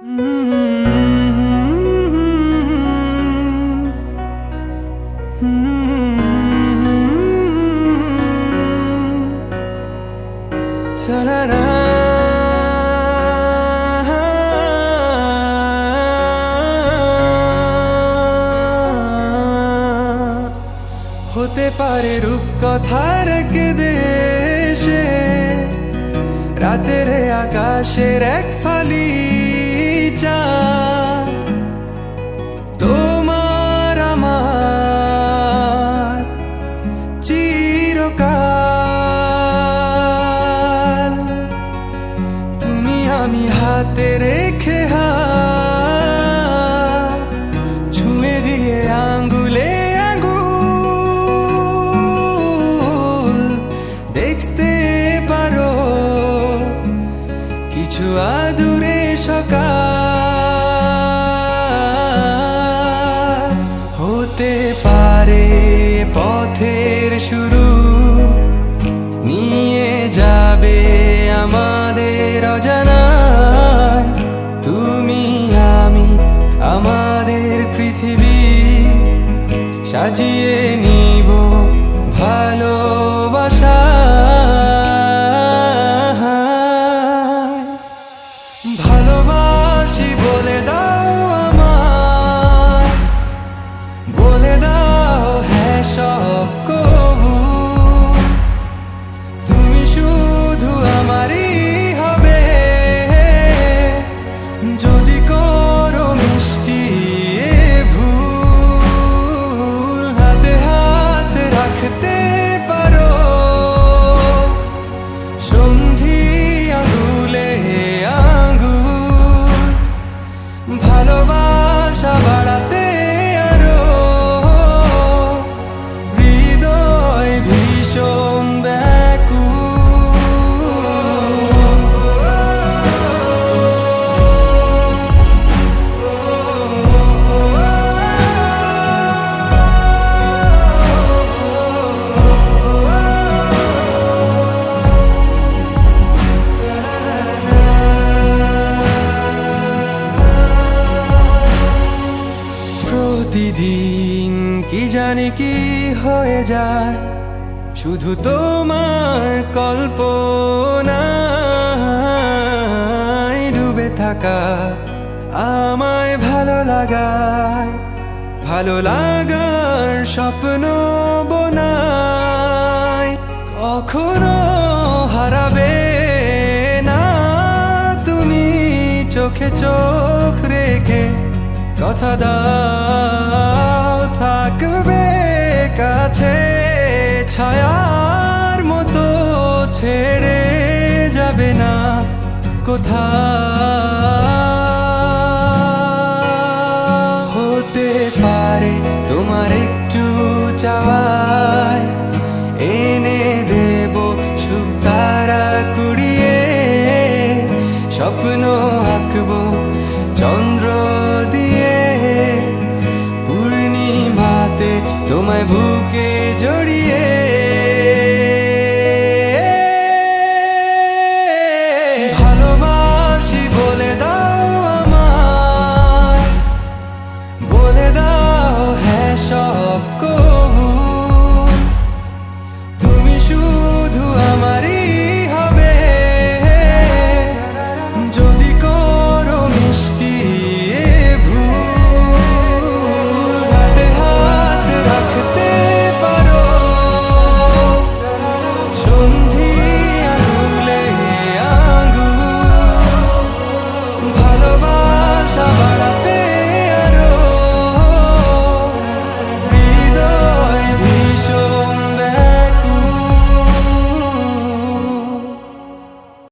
হতে পারে রূপকথার এক দেশে রাতের আকাশের এক ফালি চাঁদ, তোমার আমার চিরকাল। তুমি আমি হাতে রেখে হাত ছুঁয়ে দিয়ে আঙ্গুলে আঙ্গুল দেখতে পারো কিছু আদুরে সকাল। হতে পারে পথের শুরু, নিয়ে যাবে আমাদের অজানায়। তুমি আমি আমাদের পৃথিবী সাজিয়ে নিব ভালোবাসা। ভালোবাসি বলে দাও আমার, বলে দাও হ্যাঁ সব কবু। তুমি শুধু আমারই হবে, যদি করো মিষ্টি এ ভুল। হাতে হাত রাখতে পারো সন্ধি আঙুলে আঙ্গুল। ভালোবাসা বাড়াতে আরো হৃদয় ভীষণ প্রতিদিন কি জানি কি হয়ে যায় শুধু তোমার কল্পনায় ডুবে থাকা আমায় ভালো লাগায়। ভালো লাগার স্বপ্ন বোনায় কখনো হারাবে না তুমি চোখে চোখ রেখে। কথা দাও থাকবে কাছে ছায়ার মতো, ছেড়ে যাবে না কোথাও। হতে পারে তোমার একটু চাওয়ায় এনে দেব সুখ তারা কুড়িয়ে। স্বপ্ন আঁকবো চন্দ্র দিয়ে, পূর্ণিমাতে তোমায় বুকে জড়িয়ে।